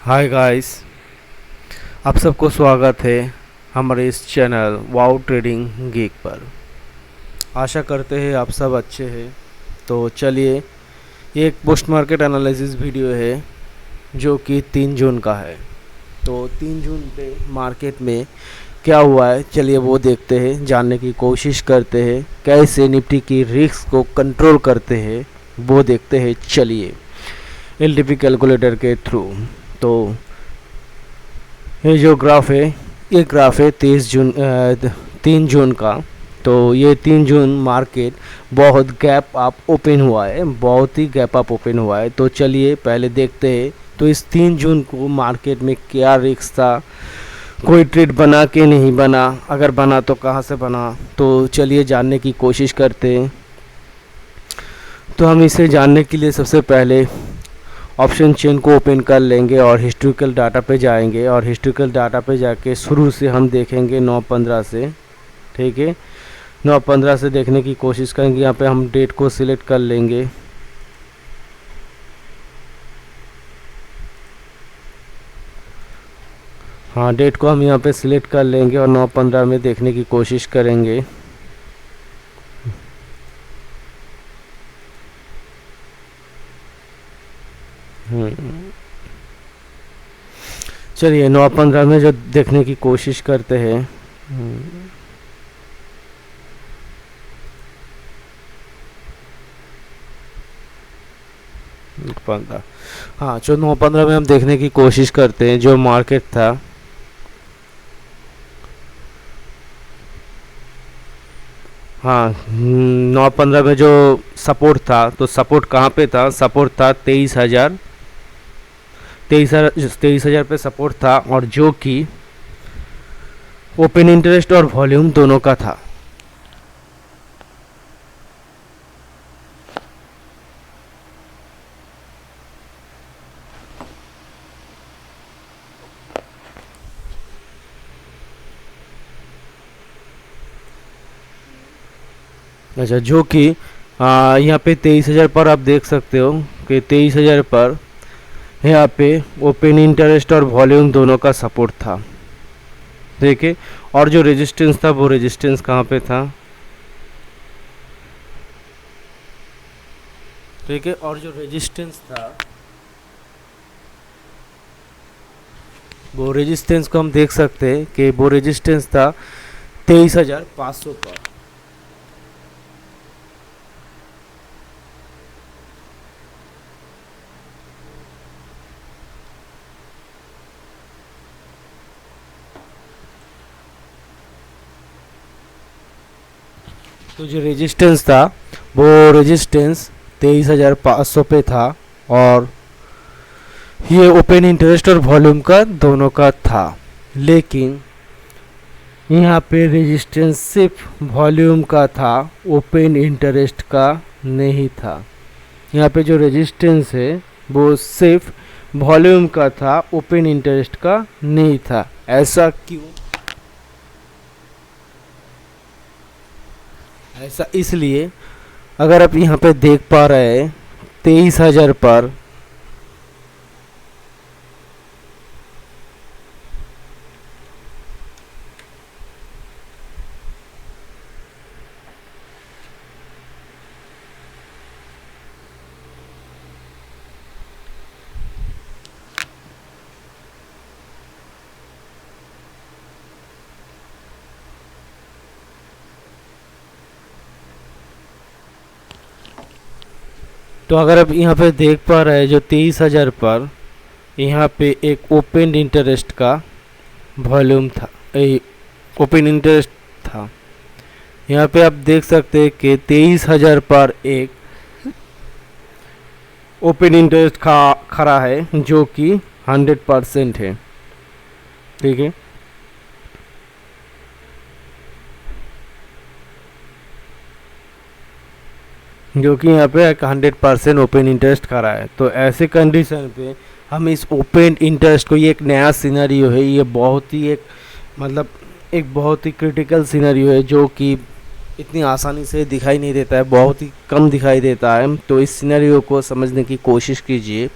Hi guys, आप सबको स्वागत है हमारे इस चैनल वाओ ट्रेडिंग गीक पर। आशा करते हैं आप सब अच्छे हैं। तो चलिए, ये एक पोस्ट मार्केट एनालिसिस वीडियो है जो कि 3 जून का है। तो 3 जून पे मार्केट में क्या हुआ है, चलिए वो देखते हैं, जानने की कोशिश करते हैं। कैसे निफ्टी की रिस्क को कंट्रोल करते हैं वो देखते हैं। चलिए, एलटीपी कैलकुलेटर के थ्रू। तो ये जो ग्राफ है, ये ग्राफ है 3 जून का। तो ये 3 जून मार्केट बहुत गैप अप ओपन हुआ है, बहुत ही गैप अप ओपन हुआ है। तो चलिए पहले देखते हैं तो इस 3 जून को मार्केट में क्या रिस्क था, कोई ट्रेड बना कि नहीं बना, अगर बना तो कहाँ से बना। तो चलिए जानने की कोशिश करते हैं। तो हम इसे जानने के लिए सबसे पहले ऑप्शन चेन को ओपन कर लेंगे और हिस्टोरिकल डाटा पे जाएंगे, और हिस्टोरिकल डाटा पे जाके शुरू से हम देखेंगे 9/15 से। ठीक है, 9/15 से देखने की कोशिश करेंगे। यहाँ पे हम डेट को सिलेक्ट कर लेंगे। हाँ, डेट को हम यहाँ पे सिलेक्ट कर लेंगे और 9/15 में देखने की कोशिश करेंगे। चलिए 9/15 में जो देखने की कोशिश करते हैं। 15, हाँ, जो 9/15 में हम देखने की कोशिश करते हैं जो मार्केट था। हाँ, 9/15 में जो सपोर्ट था, तो सपोर्ट कहाँ पे था? सपोर्ट था 23,000 पे सपोर्ट था, और जो कि ओपन इंटरेस्ट और वॉल्यूम दोनों का था। अच्छा, जो कि यहाँ पे 23,000 पर आप देख सकते हो कि 23,000 पर यहाँ पे ओपन इंटरेस्ट और वॉल्यूम दोनों का सपोर्ट था। देखिए, और जो रेजिस्टेंस था वो रेजिस्टेंस कहाँ पे था? ठीक है, और जो रेजिस्टेंस था वो रेजिस्टेंस को हम देख सकते हैं कि वो रेजिस्टेंस था 23,500 पर। तो जो रेजिस्टेंस था वो रेजिस्टेंस 23,500 पे था, और ये ओपन इंटरेस्ट और वॉल्यूम का दोनों का था। लेकिन यहाँ पे रेजिस्टेंस सिर्फ वॉल्यूम का था, ओपन इंटरेस्ट का नहीं था। यहाँ पे जो रेजिस्टेंस है वो सिर्फ वॉल्यूम का था, ओपन इंटरेस्ट का नहीं था। ऐसा क्यों? ऐसा इसलिए, अगर आप यहाँ पे देख पा रहे हैं 23,000 पर तो अगर आप यहाँ पे देख पा रहे हैं जो 23,000 पर यहाँ पे एक ओपन इंटरेस्ट का वॉल्यूम था, ओपन इंटरेस्ट था। यहाँ पे आप देख सकते हैं कि 23,000 पर एक ओपन इंटरेस्ट खड़ा है जो कि 100% है। ठीक है, जो कि यहाँ पे 100% ओपन इंटरेस्ट खड़ा है। तो ऐसे कंडीशन पे हम इस ओपन इंटरेस्ट को, ये एक नया सिनेरियो है, ये बहुत ही एक मतलब एक बहुत ही क्रिटिकल सिनेरियो है जो कि इतनी आसानी से दिखाई नहीं देता है, बहुत ही कम दिखाई देता है। तो इस सिनेरियो को समझने की कोशिश कीजिए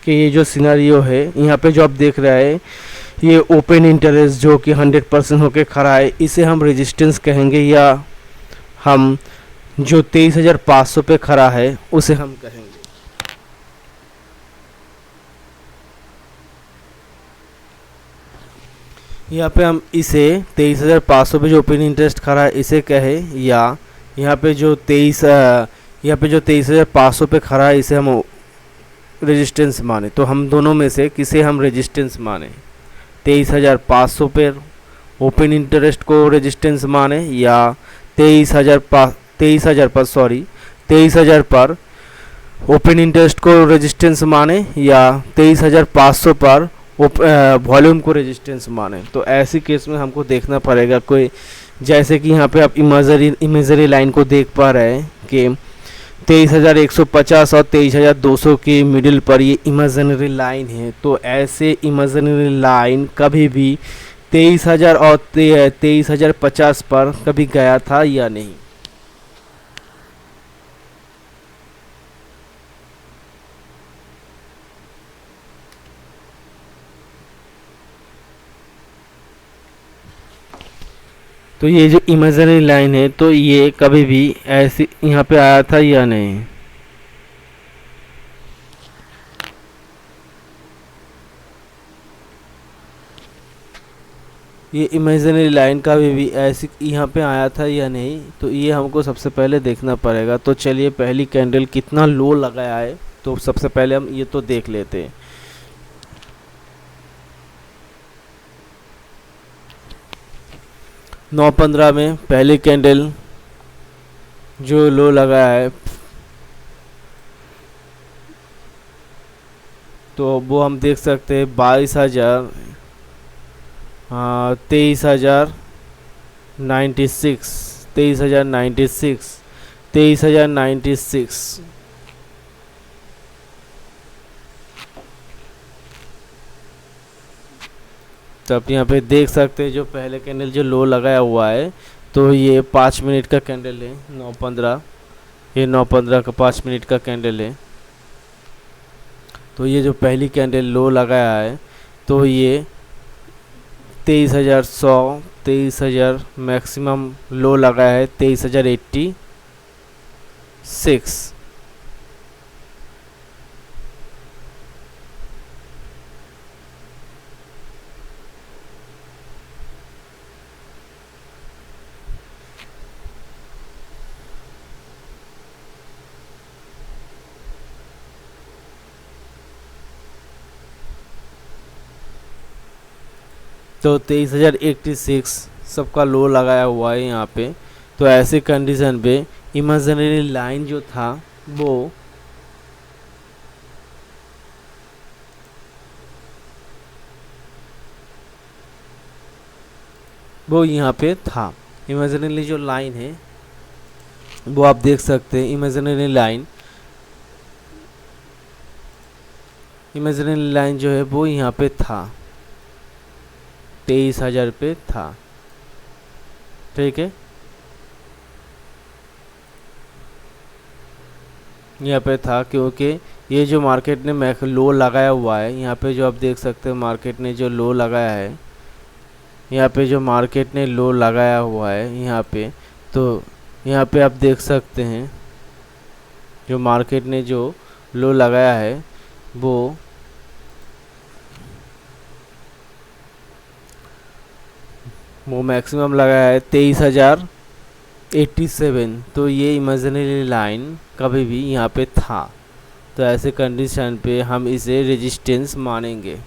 कि ये जो सिनारियो है यहाँ पे जो आप देख रहे हैं, ये ओपन इंटरेस्ट जो कि 100% होके खड़ा है, इसे हम रेजिस्टेंस कहेंगे, या हम जो 23,500 पे खड़ा है उसे हम कहेंगे। यहाँ पे हम इसे 23,500 पे जो ओपन इंटरेस्ट खड़ा है इसे कहे, या यहाँ पे जो 23,500 पे खड़ा है इसे हम रेजिस्टेंस माने। तो हम दोनों में से किसे हम रेजिस्टेंस माने, 23,500 पे ओपन इंटरेस्ट को रेजिस्टेंस माने, या 23,000 पर ओपन इंटरेस्ट को रेजिस्टेंस माने, या 23,500 पर वॉल्यूम को रेजिस्टेंस माने। तो ऐसी केस में हमको देखना पड़ेगा कोई, जैसे कि यहाँ पे आप इमेजरी लाइन को देख पा रहे हैं कि 23,150 और 23,200 के मिडिल पर ये इमेजिनरी लाइन है। तो ऐसे इमेजिनरी लाइन कभी भी 23,000 और 23,050 पर कभी गया था या नहीं। तो ये जो इमेजिनरी लाइन है तो ये कभी भी ऐसी यहाँ पे आया था या नहीं। ये इमेजिनरी लाइन कभी भी ऐसी यहाँ पे आया था या नहीं, तो ये हमको सबसे पहले देखना पड़ेगा। तो चलिए पहली कैंडल कितना लो लगाया है तो सबसे पहले हम ये तो देख लेते हैं। नौ 15 में पहली कैंडल जो लो लगाया है तो वो हम देख सकते हैं 22,000 23,096 तो आप यहाँ पे देख सकते हैं जो पहले कैंडल जो लो लगाया हुआ है तो ये 5 मिनट का कैंडल है 9:15, ये 9:15 का 5 मिनट का कैंडल है। तो ये जो पहली कैंडल लो लगाया है तो ये 23,000 मैक्सिमम लो लगाया है 23,086। तो 23,086 सबका लो लगाया हुआ है यहाँ पे। तो ऐसे कंडीशन पे इमेजिनरी लाइन जो था वो यहाँ पे था। इमेजिनरी जो लाइन है वो आप देख सकते हैं। इमेजिनरी लाइन जो है वो यहाँ पे था 23,000 पे था, ठीक है। यहाँ पे था क्योंकि ये जो मार्केट ने लो लगाया हुआ है यहाँ पे जो आप देख सकते हैं मार्केट ने जो लो लगाया है यहाँ पे जो मार्केट ने लो लगाया हुआ है यहाँ पे, तो यहाँ पे आप देख सकते हैं जो मार्केट ने जो लो लगाया है वो मैक्सिमम लगाया है 23,087। तो ये इमेजिनरी लाइन कभी भी यहाँ पे था। तो ऐसे कंडीशन पे हम इसे रेजिस्टेंस मानेंगे।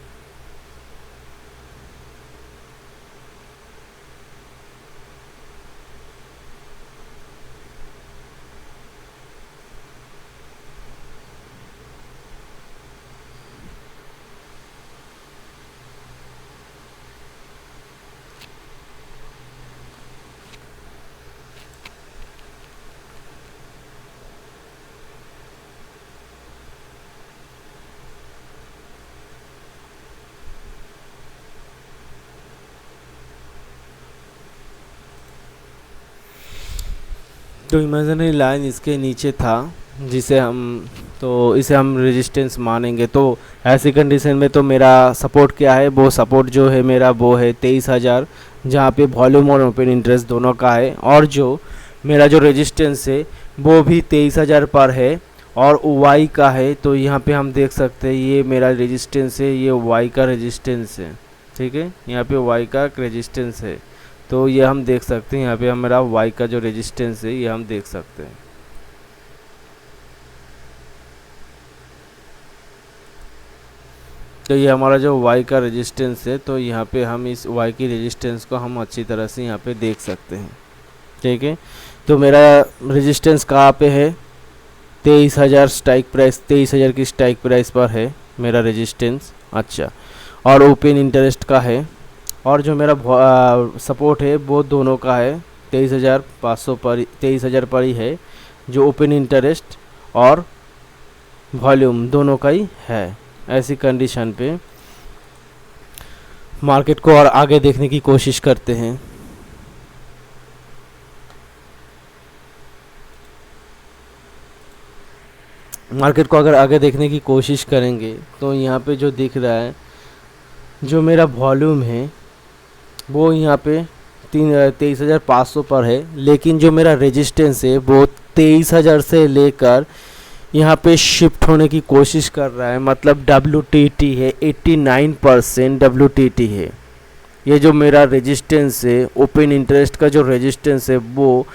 तो इमेजिनरी लाइन इसके नीचे था जिसे हम तो इसे हम रेजिस्टेंस मानेंगे। तो ऐसी कंडीशन में तो मेरा सपोर्ट क्या है, वो सपोर्ट जो है मेरा वो है 23,000, जहाँ पे वॉल्यूम और ओपन इंटरेस्ट दोनों का है। और जो मेरा जो रेजिस्टेंस है वो भी 23,000 पर है और वाई का है। तो यहाँ पे हम देख सकते हैं ये मेरा रेजिस्टेंस है, ये वाई का रेजिस्टेंस है, ठीक है। यहाँ पे वाई का रेजिस्टेंस है, तो ये हम देख सकते हैं। यहाँ पे हमारा वाई का जो रेजिस्टेंस है ये हम देख सकते हैं। तो ये हमारा जो y का रेजिस्टेंस है, तो यहाँ पे हम इस y की रेजिस्टेंस को हम अच्छी तरह से यहाँ पे देख सकते हैं, ठीक है। तो मेरा रेजिस्टेंस कहाँ पे है, 23,000 स्ट्राइक प्राइस, 23,000 की स्ट्राइक प्राइस पर है मेरा रेजिस्टेंस। अच्छा, और ओपन इंटरेस्ट का है, और जो मेरा सपोर्ट है वो दोनों का है 23,500 पर, 23,000 पर ही है, जो ओपन इंटरेस्ट और वॉल्यूम दोनों का ही है। ऐसी कंडीशन पे मार्केट को और आगे देखने की कोशिश करते हैं। मार्केट को अगर आगे देखने की कोशिश करेंगे तो यहाँ पे जो दिख रहा है, जो मेरा वॉल्यूम है वो यहाँ पे 23,500 पर है, लेकिन जो मेरा रेजिस्टेंस है वो 23,000 से लेकर यहाँ पे शिफ्ट होने की कोशिश कर रहा है। मतलब WTT है 89% WTT है। ये जो मेरा रेजिस्टेंस है, ओपन इंटरेस्ट का जो रेजिस्टेंस है वो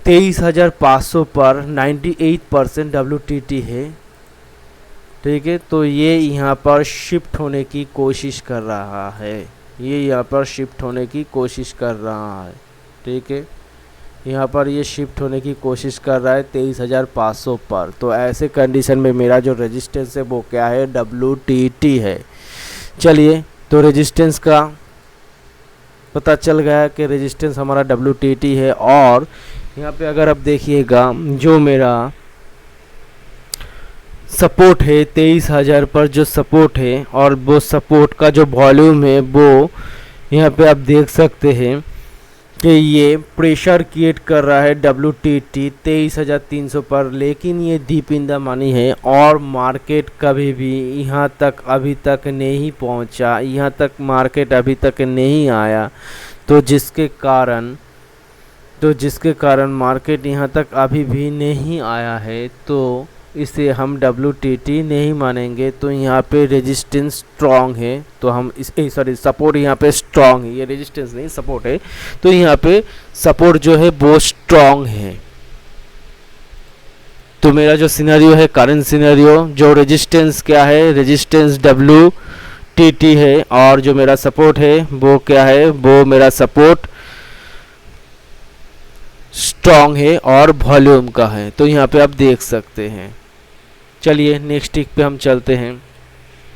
23,500 पर 98% WTT है, ठीक है। तो ये यहाँ पर शिफ्ट होने की कोशिश कर रहा है, ये यहाँ पर शिफ्ट होने की कोशिश कर रहा है, ठीक है। यहाँ पर ये शिफ्ट होने की कोशिश कर रहा है 23,500 पर। तो ऐसे कंडीशन में मेरा जो रेजिस्टेंस है वो क्या है, WTT है। चलिए, तो रेजिस्टेंस का पता चल गया कि रेजिस्टेंस हमारा WTT है। और यहाँ पे अगर आप देखिएगा, जो मेरा सपोर्ट है 23,000 पर जो सपोर्ट है, और वो सपोर्ट का जो वॉल्यूम है वो यहाँ पे आप देख सकते हैं कि ये प्रेशर क्रिएट कर रहा है WTT 23,300 पर। लेकिन ये डीप इन द मनी है और मार्केट कभी भी यहाँ तक अभी तक नहीं पहुँचा, यहाँ तक मार्केट अभी तक नहीं आया। तो जिसके कारण मार्केट यहाँ तक अभी भी नहीं आया है, तो इसे हम WTT नहीं मानेंगे। तो यहाँ पे रेजिस्टेंस स्ट्रॉन्ग है, तो हम इस सपोर्ट यहाँ पे स्ट्रॉन्ग है, ये रेजिस्टेंस नहीं सपोर्ट है। तो यहाँ पे सपोर्ट जो है वो स्ट्रॉन्ग है। तो मेरा जो सिनेरियो है, करंट सिनेरियो, जो रेजिस्टेंस क्या है, रेजिस्टेंस WTT है, और जो मेरा सपोर्ट है वो क्या है, वो मेरा सपोर्ट स्ट्रॉन्ग है और वॉल्यूम का है। तो यहाँ पे आप देख सकते हैं। चलिए नेक्स्ट टिक पे हम चलते हैं।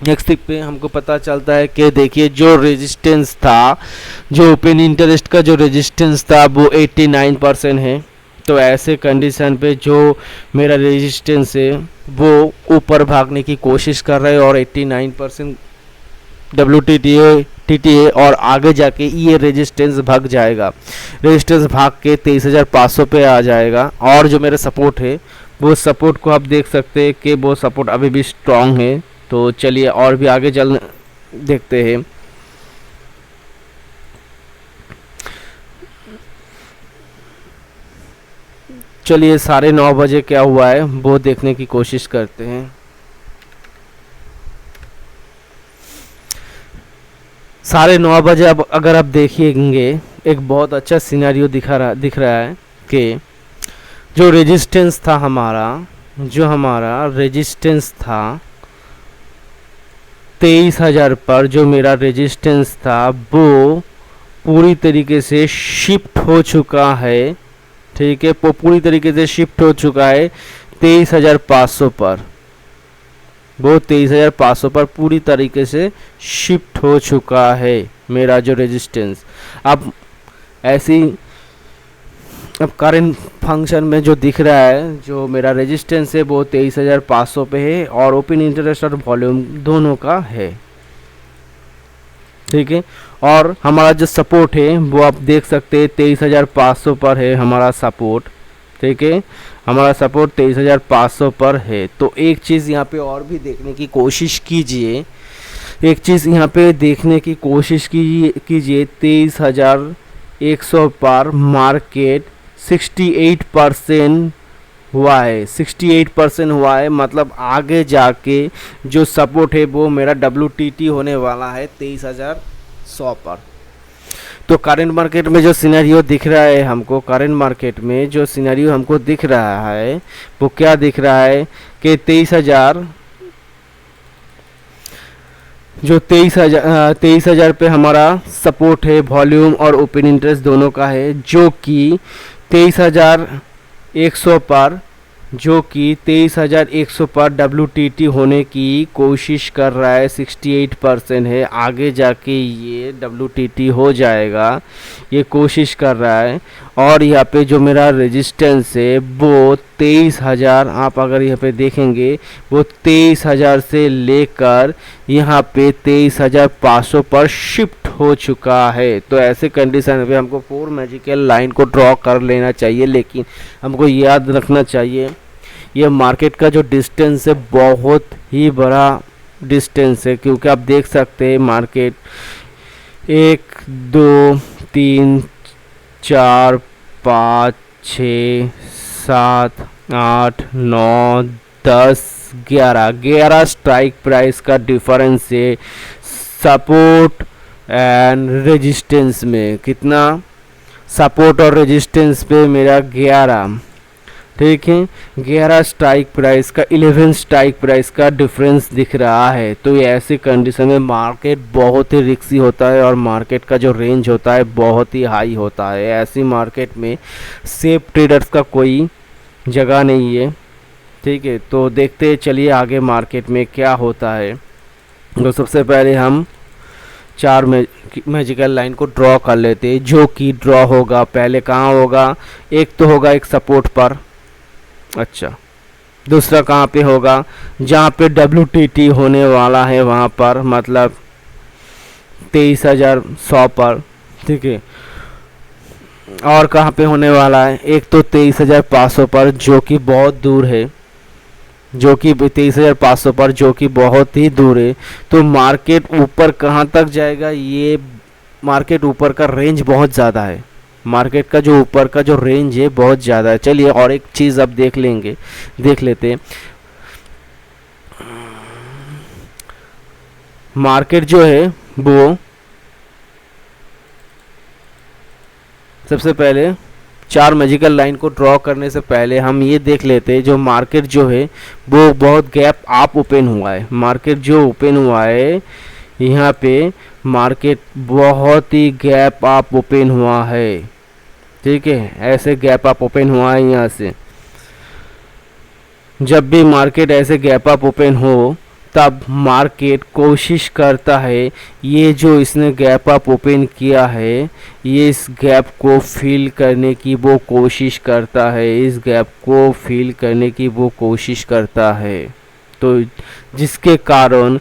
नेक्स्ट टिक पे हमको पता चलता है कि देखिए, जो रेजिस्टेंस था, जो ओपन इंटरेस्ट का जो रेजिस्टेंस था वो 89% है। तो ऐसे कंडीशन पे जो मेरा रेजिस्टेंस है वो ऊपर भागने की कोशिश कर रहा है और 89% WTT है, और आगे जाके ये रेजिस्टेंस भाग जाएगा, रेजिस्टेंस भाग के 23,500 पे आ जाएगा। और जो मेरा सपोर्ट है वो सपोर्ट को आप देख सकते हैं कि वो सपोर्ट अभी भी स्ट्रॉन्ग है। तो चलिए और भी आगे चल देखते हैं। चलिए 9:30 बजे क्या हुआ है वो देखने की कोशिश करते हैं। 9:30 बजे अब अगर आप देखिएंगे, एक बहुत अच्छा सिनेरियो दिख रहा है कि जो रेजिस्टेंस था हमारा रेजिस्टेंस था 23,000 पर, जो मेरा रेजिस्टेंस था वो पूरी तरीके से शिफ्ट हो चुका है, ठीक है। वो पूरी तरीके से शिफ्ट हो चुका है 23,500 पर, वो 23,500 पर पूरी तरीके से शिफ्ट हो चुका है मेरा जो रेजिस्टेंस। अब करंट फंक्शन में जो दिख रहा है, जो मेरा रेजिस्टेंस है वो 23,500 पे है, और ओपन इंटरेस्ट और वॉल्यूम दोनों का है, ठीक है। और हमारा जो सपोर्ट है वो आप देख सकते हैं 23,500 पर है हमारा सपोर्ट, ठीक है, हमारा सपोर्ट 23,500 पर है। तो एक चीज़ यहाँ पे और भी देखने की कोशिश कीजिए, एक चीज़ यहाँ पे देखने की कोशिश कीजिए 23,100 पर मार्केट 68% हुआ है, 68% हुआ है। मतलब आगे जाके जो सपोर्ट है वो मेरा WTT होने वाला है 23,100 पर। तो करंट मार्केट में जो सिनेरियो दिख रहा है हमको, करंट मार्केट में जो सिनेरियो हमको दिख रहा है वो क्या दिख रहा है कि 23,000 पे हमारा सपोर्ट है, वॉल्यूम और ओपन इंटरेस्ट दोनों का है, जो कि 23,100 पर, जो कि 23,100 पर WTT होने की कोशिश कर रहा है। 68% है, आगे जाके ये WTT हो जाएगा, ये कोशिश कर रहा है। और यहाँ पे जो मेरा रेजिस्टेंस है वो 23,000, आप अगर यहाँ पे देखेंगे वो 23,000 से लेकर यहाँ पे 23,500 पर शिफ्ट हो चुका है। तो ऐसे कंडीशन पे हमको 4 मैजिकल लाइन को ड्रॉ कर लेना चाहिए, लेकिन हमको याद रखना चाहिए ये मार्केट का जो डिस्टेंस है बहुत ही बड़ा डिस्टेंस है, क्योंकि आप देख सकते हैं मार्केट 1 2 3 4 5 6 7 8 9 10 11 स्ट्राइक प्राइस का डिफरेंस है सपोर्ट एंड रेजिस्टेंस में। कितना सपोर्ट और रेजिस्टेंस पे मेरा 11, ठीक है, 11 स्ट्राइक प्राइस का 11 स्ट्राइक प्राइस का डिफरेंस दिख रहा है। तो ये ऐसी कंडीशन में मार्केट बहुत ही रिस्की होता है और मार्केट का जो रेंज होता है बहुत ही हाई होता है। ऐसी मार्केट में सेफ ट्रेडर्स का कोई जगह नहीं है, ठीक है। तो देखते चलिए आगे मार्केट में क्या होता है। तो सबसे पहले हम 4 मैजिकल लाइन को ड्रॉ कर लेते हैं, जो कि ड्रॉ होगा पहले कहाँ होगा, एक तो होगा एक सपोर्ट पर, अच्छा, दूसरा कहाँ पे होगा, जहाँ पे WTT होने वाला है वहाँ पर, मतलब 23,100 पर, ठीक है। और कहाँ पे होने वाला है, एक तो 23,500 पर जो कि बहुत दूर है, जो कि 23,500 पर जो कि बहुत ही दूर है। तो मार्केट ऊपर कहाँ तक जाएगा, ये मार्केट ऊपर का रेंज बहुत ज़्यादा है, मार्केट का जो ऊपर का जो रेंज है बहुत ज़्यादा है। चलिए और एक चीज़ अब देख लेते हैं। मार्केट जो है वो सबसे पहले 4 मैजिकल लाइन को ड्रॉ करने से पहले हम ये देख लेते हैं जो मार्केट जो है वो बहुत गैप अप ओपन हुआ है। मार्केट जो ओपन हुआ है यहाँ पे मार्केट बहुत ही गैप अप ओपन हुआ है, ठीक है, ऐसे गैप अप ओपन हुआ है। यहाँ से जब भी मार्केट ऐसे गैप अप ओपन हो तब मार्केट कोशिश करता है, ये जो इसने गैप अप ओपन किया है ये इस गैप को फिल करने की वो कोशिश करता है, इस गैप को फिल करने की वो कोशिश करता है। तो जिसके कारण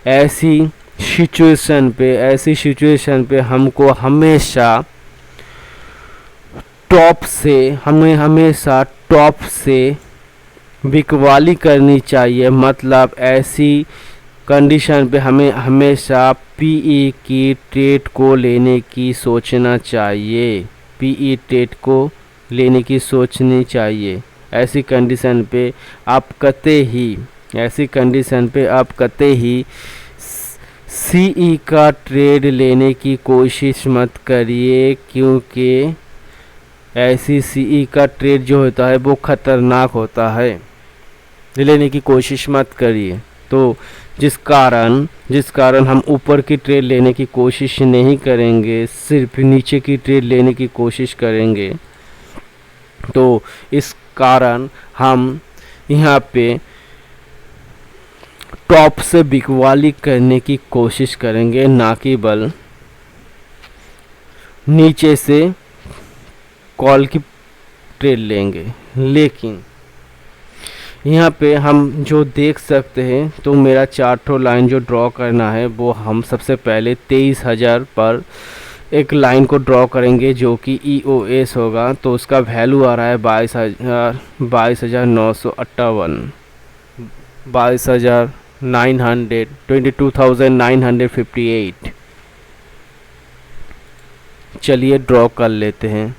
ऐसी सिचुएशन पे हमको हमेशा टॉप से बिकवाली करनी चाहिए। मतलब ऐसी कंडीशन पे हमें हमेशा PE की ट्रेड को लेने की सोचना चाहिए, PE ट्रेड को लेने की सोचनी चाहिए। ऐसी कंडीशन पे आप कते ही CE का ट्रेड लेने की कोशिश मत करिए, क्योंकि ऐसी CE का ट्रेड जो होता है वो ख़तरनाक होता है, लेने की कोशिश मत करिए। तो जिस कारण हम ऊपर की ट्रेड लेने की कोशिश नहीं करेंगे, सिर्फ नीचे की ट्रेड लेने की कोशिश करेंगे। तो इस कारण हम यहाँ पे टॉप से बिकवाली करने की कोशिश करेंगे, ना कि बल नीचे से कॉल की ट्रेड लेंगे। लेकिन यहाँ पे हम जो देख सकते हैं, तो मेरा 4 लाइन जो ड्रॉ करना है वो हम सबसे पहले 23,000 पर एक लाइन को ड्रॉ करेंगे जो कि EOS होगा, तो उसका वैल्यू आ रहा है 22,958, 22,958। चलिए ड्रॉ कर लेते हैं।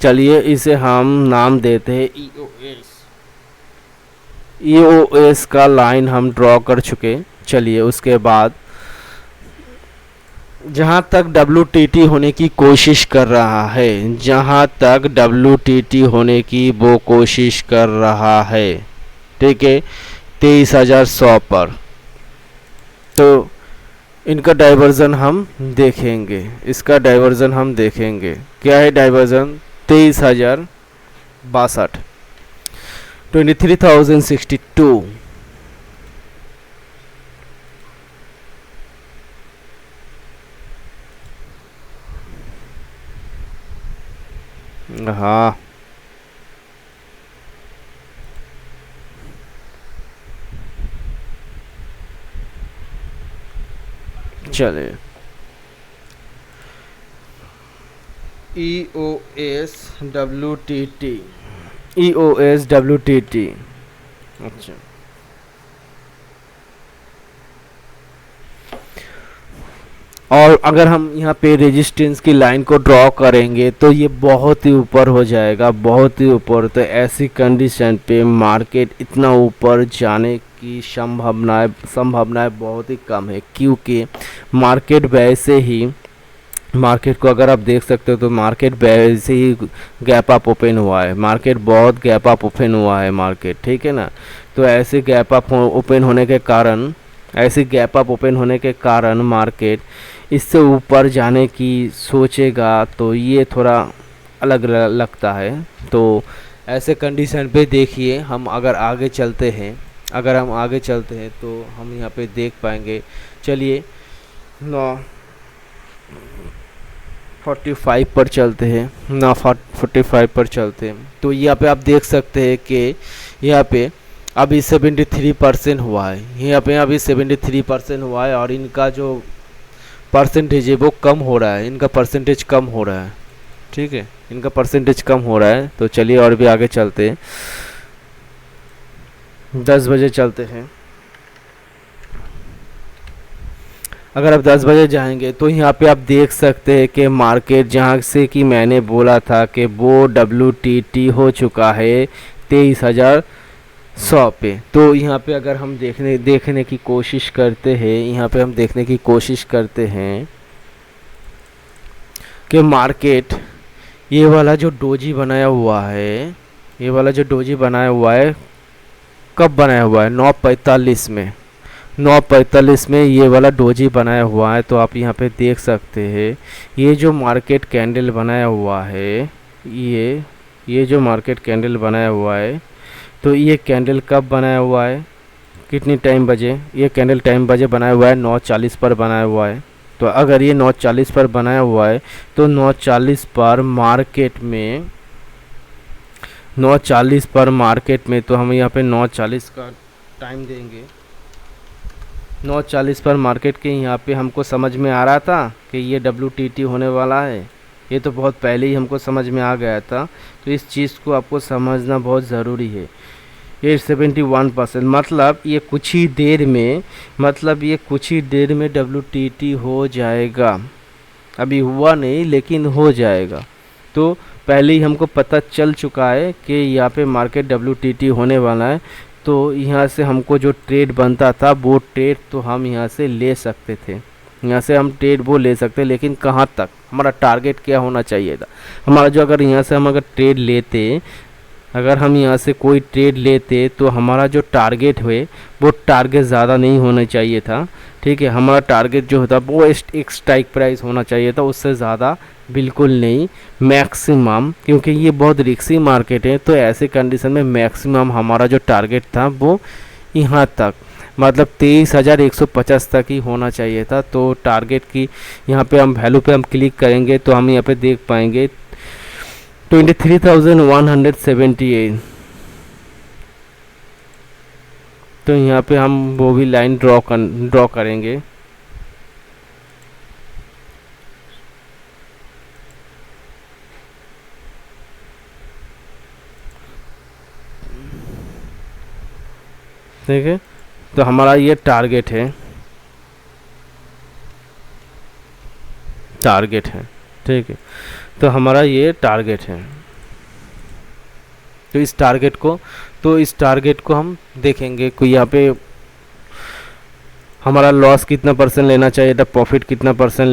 चलिए इसे हम नाम देते हैं EOS। EOS का लाइन हम ड्रॉ कर चुके। चलिए उसके बाद जहाँ तक WTT होने की कोशिश कर रहा है, जहाँ तक WTT होने की वो कोशिश कर रहा है, ठीक है, 23,100 पर। तो इनका डाइवर्जन हम देखेंगे, इसका डाइवर्जन हम देखेंगे। क्या है डाइवर्जन? 23,062, 23,062। हाँ, चलिए EOS WTT, EOS WTT। अच्छा, और अगर हम यहाँ पे रेजिस्टेंस की लाइन को ड्रॉ करेंगे तो ये बहुत ही ऊपर हो जाएगा, बहुत ही ऊपर। तो ऐसी कंडीशन पे मार्केट इतना ऊपर जाने की संभावनाएं बहुत ही कम है, क्योंकि मार्केट वैसे ही, मार्केट को अगर आप देख सकते हो तो मार्केट वैसे ही गैप अप ओपन हुआ है, मार्केट बहुत गैप अप ओपन हुआ है मार्केट, ठीक है ना। तो ऐसे गैप अप ओपन होने के कारण, ऐसे गैप अप ओपन होने के कारण मार्केट इससे ऊपर जाने की सोचेगा, तो ये थोड़ा अलग लगता है। तो ऐसे कंडीशन पे देखिए, हम अगर आगे चलते हैं, अगर हम आगे चलते हैं तो हम यहाँ पे देख पाएंगे। चलिए 9:45 पर चलते हैं, 9:45 पर चलते हैं। तो यहाँ पे आप देख सकते हैं कि यहाँ पे अभी 73% हुआ है, यहाँ पे अभी 73% हुआ है, और इनका जो परसेंटेज है वो कम हो रहा है, इनका परसेंटेज कम हो रहा है, ठीक है, इनका परसेंटेज कम हो रहा है। तो चलिए और भी आगे चलते हैं, 10 बजे चलते हैं। अगर आप 10 बजे जाएंगे तो यहाँ पे आप देख सकते हैं कि मार्केट जहाँ से कि मैंने बोला था कि वो WTT हो चुका है 23,100 पे। तो यहाँ पे अगर हम देखने की कोशिश करते हैं, यहाँ पे हम देखने की कोशिश करते हैं कि मार्केट ये वाला जो डोजी बनाया हुआ है, ये वाला जो डोजी बनाया हुआ है, कब बनाया हुआ है? 9:45 में, 9:45 में ये वाला डोजी बनाया हुआ है। तो आप यहाँ पे देख सकते हैं ये जो मार्केट कैंडल बनाया हुआ है, ये जो मार्केट कैंडल बनाया हुआ है, तो ये कैंडल कब बनाया हुआ है, कितनी टाइम बजे? ये कैंडल टाइम बजे बनाया हुआ है, 9:40 पर बनाया हुआ है। तो अगर ये 9:40 पर बनाया हुआ है तो 9:40 पर मार्केट में, 9:40 पर मार्केट में, तो हम यहाँ पे 9:40 का टाइम देंगे। 9:40 पर मार्केट के यहाँ पे हमको समझ में आ रहा था कि ये WTT होने वाला है, ये तो बहुत पहले ही हमको समझ में आ गया था। तो इस चीज़ को आपको समझना बहुत ज़रूरी है। ये 71%, मतलब ये कुछ ही देर में, मतलब ये कुछ ही देर में WTT हो जाएगा। अभी हुआ नहीं लेकिन हो जाएगा। तो पहले ही हमको पता चल चुका है कि यहाँ पे मार्केट WTT होने वाला है। तो यहाँ से हमको जो ट्रेड बनता था वो ट्रेड तो हम यहाँ से ले सकते थे, यहाँ से हम ट्रेड वो ले सकते, लेकिन कहाँ तक, हमारा टारगेट क्या होना चाहिए था हमारा, जो अगर यहाँ से हम अगर ट्रेड लेते अगर हम यहाँ से कोई ट्रेड लेते तो हमारा जो टारगेट हुए वो टारगेट ज़्यादा नहीं होना चाहिए था, ठीक है। हमारा टारगेट जो होता वो एक स्ट्राइक प्राइस होना चाहिए था, उससे ज़्यादा बिल्कुल नहीं, मैक्सिमम, क्योंकि ये बहुत रिस्की मार्केट है। तो ऐसे कंडीशन में मैक्सिमम हमारा जो टारगेट था वो यहाँ तक, मतलब 23,150 तक ही होना चाहिए था। तो टारगेट की यहाँ पे हम वैल्यू पे हम क्लिक करेंगे तो हम यहाँ पे देख पाएंगे 23,178। तो यहाँ पे हम वो भी लाइन ड्रॉ करेंगे। ठीक है, तो हमारा ये टारगेट है, ठीक है। तो हमारा ये टारगेट है। तो इस टारगेट को हम देखेंगे कि यहाँ पे हमारा लॉस कितना परसेंट लेना चाहिए था, प्रॉफिट कितना परसेंट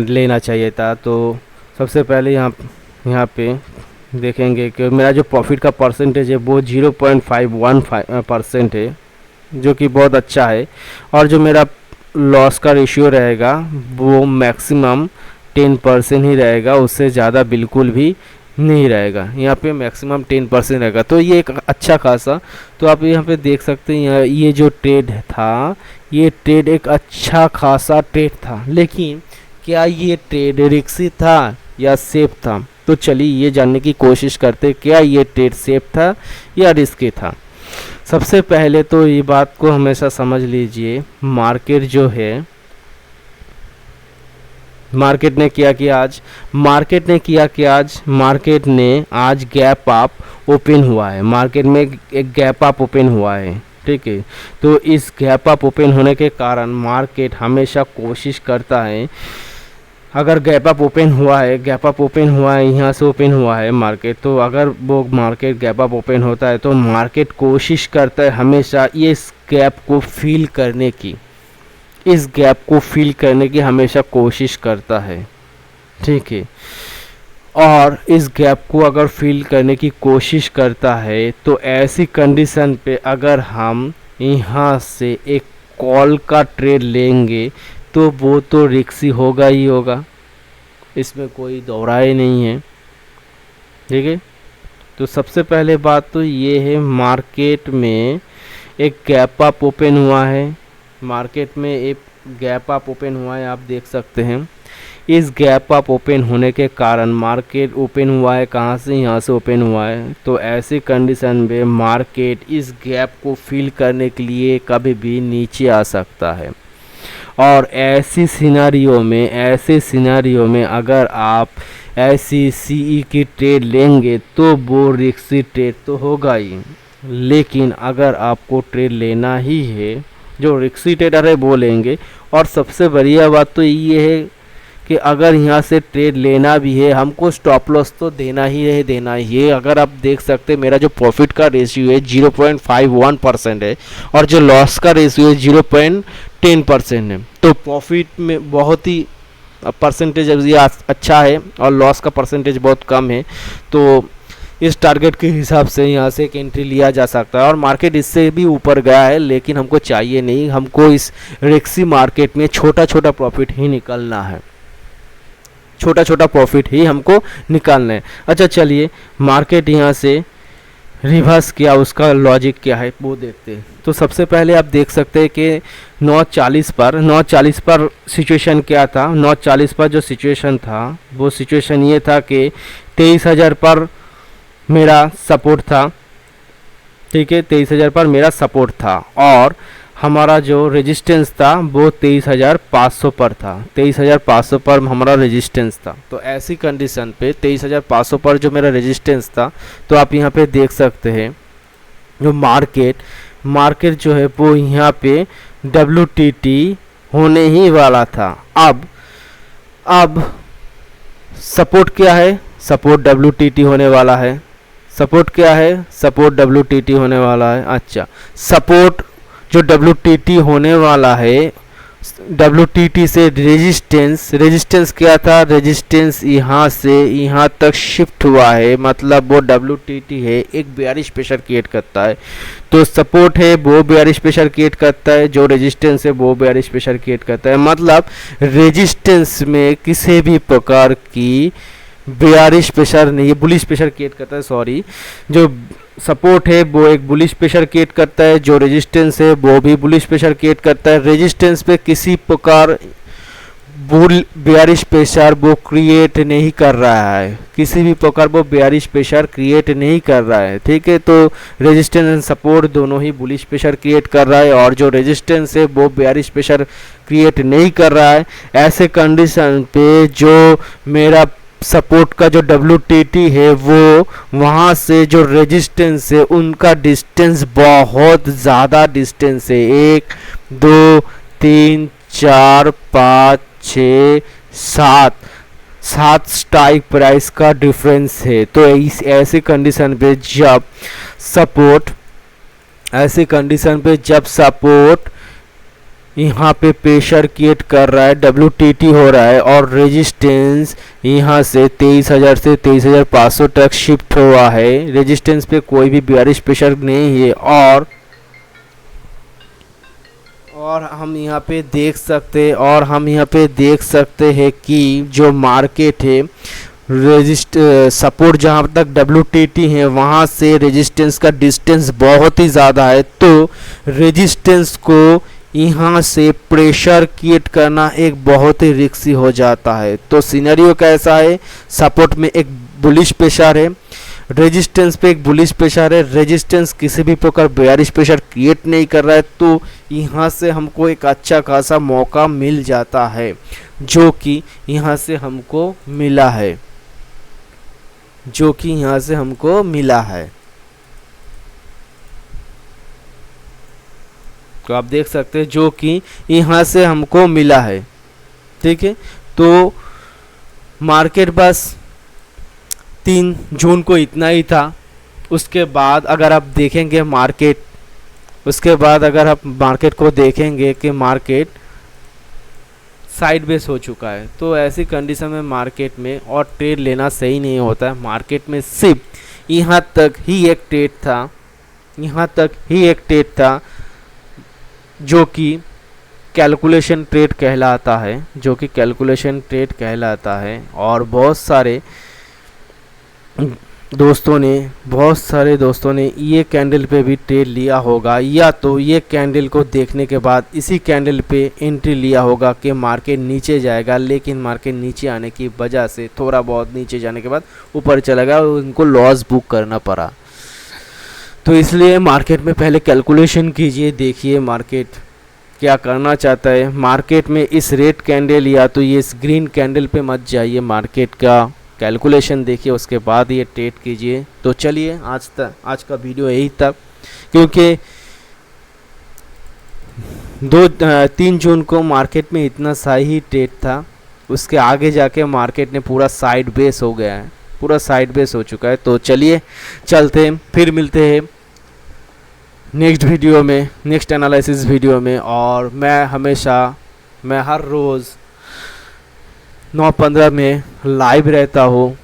लेना चाहिए था। तो सबसे पहले यहाँ पे देखेंगे कि मेरा जो प्रॉफिट का परसेंटेज है वो 0.515% है, जो कि बहुत अच्छा है। और जो मेरा लॉस का रेशियो रहेगा वो मैक्सिमम 10% ही रहेगा, उससे ज़्यादा बिल्कुल भी नहीं रहेगा। यहाँ पे मैक्सिमम 10% रहेगा, तो ये एक अच्छा खासा। तो आप यहाँ पे देख सकते हैं ये जो ट्रेड था, ये ट्रेड एक अच्छा खासा ट्रेड था। लेकिन क्या ये ट्रेड रिस्की था या सेफ था? तो चलिए ये जानने की कोशिश करते क्या ये ट्रेड सेफ था या रिस्की था। सबसे पहले तो ये बात को हमेशा समझ लीजिए, मार्केट जो है, मार्केट ने किया कि आज गैप अप ओपन हुआ है। मार्केट में एक गैप अप ओपन हुआ है, ठीक है। तो इस गैप अप ओपन होने के कारण मार्केट हमेशा कोशिश करता है, अगर गैप अप ओपन हुआ है, यहाँ से ओपन हुआ है मार्केट, तो अगर वो मार्केट गैप अप ओपन होता है तो मार्केट कोशिश करता है हमेशा इस गैप को फिल करने की हमेशा कोशिश करता है, ठीक है। और इस गैप को अगर फिल करने की कोशिश करता है तो ऐसी कंडीशन पे अगर हम यहाँ से एक कॉल का ट्रेड लेंगे तो वो तो रिस्की होगा ही होगा, इसमें कोई दोहराए नहीं है, ठीक है। तो सबसे पहले बात तो ये है, मार्केट में एक गैप अप ओपन हुआ है, आप देख सकते हैं। इस गैप अप ओपन होने के कारण मार्केट ओपन हुआ है, कहाँ से? यहाँ से ओपन हुआ है। तो ऐसी कंडीशन में मार्केट इस गैप को फिल करने के लिए कभी भी नीचे आ सकता है। और ऐसे सिनेरियो में अगर आप ऐसी सीई की ट्रेड लेंगे तो वो रिस्की ट्रेड तो होगा ही। लेकिन अगर आपको ट्रेड लेना ही है, जो रिस्की ट्रेडर है वो लेंगे। और सबसे बढ़िया बात तो ये है कि अगर यहाँ से ट्रेड लेना भी है, हमको स्टॉप लॉस तो देना ही है। अगर आप देख सकते हैं मेरा जो प्रॉफिट का रेशियो है 0.51% है और जो लॉस का रेशियो है 0.10% है। तो प्रॉफिट में बहुत ही परसेंटेज अच्छा है और लॉस का परसेंटेज बहुत कम है। तो इस टारगेट के हिसाब से यहाँ से एक एंट्री लिया जा सकता है। और मार्केट इससे भी ऊपर गया है, लेकिन हमको चाहिए नहीं, हमको इस रिस्की मार्केट में छोटा छोटा प्रॉफिट ही निकालना है, हमको निकालना है। अच्छा चलिए, मार्केट यहाँ से रिवर्स किया, उसका लॉजिक क्या है वो देखते हैं। तो सबसे पहले आप देख सकते हैं कि 940 पर सिचुएशन क्या था। 940 पर जो सिचुएशन था वो सिचुएशन ये था कि 23,000 पर मेरा सपोर्ट था, ठीक है। 23,000 पर मेरा सपोर्ट था और हमारा जो रेजिस्टेंस था वो 23,500 पर था। 23,500 पर हमारा रेजिस्टेंस था। तो ऐसी कंडीशन पे 23,500 पर जो मेरा रेजिस्टेंस था, तो आप यहाँ पे देख सकते हैं जो मार्केट जो है वो यहाँ पे WTT होने ही वाला था। अब सपोर्ट क्या है? सपोर्ट WTT होने वाला है। सपोर्ट क्या है? सपोर्ट WTT होने वाला है। अच्छा, सपोर्ट जो WTT होने वाला है WTT से रेजिस्टेंस क्या था, रेजिस्टेंस यहाँ से यहाँ तक शिफ्ट हुआ है, मतलब वो WTT है एक बेयरिश प्रेशर क्रिएट करता है, तो सपोर्ट है वो बेयरिश प्रेशर क्रिएट करता है, जो रेजिस्टेंस है वो बेयरिश प्रेशर क्रिएट करता है। मतलब रेजिस्टेंस में किसी भी प्रकार की बेयरिश प्रेशर नहीं, बुलिश प्रेशर क्रिएट करता है, सॉरी। जो सपोर्ट है वो एक बुलिश प्रेशर क्रिएट करता है, जो रेजिस्टेंस है वो भी बुलिश प्रेशर क्रिएट करता है। रेजिस्टेंस पे किसी प्रकार बेयरिश प्रेशर वो क्रिएट नहीं कर रहा है, किसी भी प्रकार वो बेयरिश प्रेशर क्रिएट नहीं कर रहा है, ठीक है। तो रेजिस्टेंस एंड सपोर्ट दोनों ही बुलिश प्रेशर क्रिएट कर रहा है, और जो रेजिस्टेंस है वो बेयरिश प्रेशर क्रिएट नहीं कर रहा है। ऐसे कंडीशन पे जो मेरा सपोर्ट का जो WTT है वो वहाँ से जो रेजिस्टेंस है उनका डिस्टेंस बहुत ज़्यादा डिस्टेंस है, 1 2 3 4 5 6 7 स्ट्राइक प्राइस का डिफरेंस है। तो इस ऐसे कंडीशन पे जब सपोर्ट यहाँ पे प्रेशर क्रिएट कर रहा है, WTT हो रहा है, और रेजिस्टेंस यहाँ से 23,000 से 23,500 तक शिफ्ट हुआ है, रेजिस्टेंस पे कोई भी बेयरिश प्रेशर नहीं है। और हम यहाँ पे देख सकते हैं कि जो मार्केट है सपोर्ट जहाँ तक WTT है वहाँ से रेजिस्टेंस का डिस्टेंस बहुत ही ज़्यादा है, तो रेजिस्टेंस को यहाँ से प्रेशर क्रिएट करना एक बहुत ही रिस्की हो जाता है। तो सिनेरियो कैसा है, सपोर्ट में एक बुलिश प्रेशर है, रेजिस्टेंस पे एक बुलिश प्रेशर है, रेजिस्टेंस किसी भी प्रकार बेयरिश प्रेशर क्रिएट नहीं कर रहा है, तो यहाँ से हमको एक अच्छा खासा मौका मिल जाता है, जो कि यहाँ से हमको मिला है। तो आप देख सकते हैं जो कि यहाँ से हमको मिला है, ठीक है। तो मार्केट बस 3 जून को इतना ही था। उसके बाद अगर आप देखेंगे मार्केट को देखेंगे कि मार्केट साइडवेज हो चुका है, तो ऐसी कंडीशन में मार्केट में और ट्रेड लेना सही नहीं होता है। मार्केट में सिर्फ यहाँ तक ही एक ट्रेड था जो कि कैलकुलेशन ट्रेड कहलाता है, और बहुत सारे दोस्तों ने ये कैंडल पे भी ट्रेड लिया होगा, या तो ये कैंडल को देखने के बाद इसी कैंडल पे एंट्री लिया होगा कि मार्केट नीचे जाएगा, लेकिन मार्केट नीचे आने की वजह से थोड़ा बहुत नीचे जाने के बाद ऊपर चला गया और उनको लॉस बुक करना पड़ा। तो इसलिए मार्केट में पहले कैलकुलेशन कीजिए, देखिए मार्केट क्या करना चाहता है। मार्केट में इस रेड कैंडल या तो ये इस ग्रीन कैंडल पे मत जाइए, मार्केट का कैलकुलेशन देखिए, उसके बाद ये ट्रेड कीजिए। तो चलिए आज का वीडियो यही तक, क्योंकि 3 जून को मार्केट में इतना सा ही ट्रेड था, उसके आगे जाके मार्केट ने पूरा साइड बेस हो गया है, पूरा साइड बेस हो चुका है। तो चलिए चलते हैं, फिर मिलते हैं नेक्स्ट वीडियो में, नेक्स्ट एनालिसिस वीडियो में। और मैं हर रोज़ 9:15 में लाइव रहता हूँ,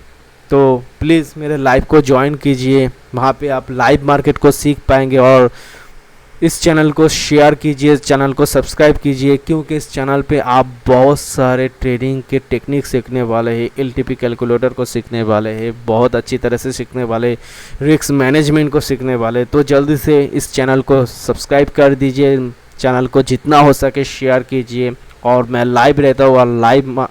तो प्लीज़ मेरे लाइव को ज्वाइन कीजिए, वहाँ पे आप लाइव मार्केट को सीख पाएंगे। और इस चैनल को शेयर कीजिए, चैनल को सब्सक्राइब कीजिए, क्योंकि इस चैनल पे आप बहुत सारे ट्रेडिंग के टेक्निक सीखने वाले हैं, LTP कैलकुलेटर को सीखने वाले हैं, बहुत अच्छी तरह से सीखने वाले, रिस्क मैनेजमेंट को सीखने वाले। तो जल्दी से इस चैनल को सब्सक्राइब कर दीजिए, चैनल को जितना हो सके शेयर कीजिए, और मैं लाइव रहता हूँ और लाइव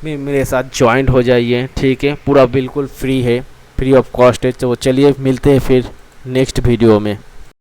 में मेरे साथ ज्वाइन हो जाइए, ठीक है। पूरा बिल्कुल फ्री है, फ्री ऑफ कॉस्ट है। तो चलिए मिलते हैं फिर नेक्स्ट वीडियो में।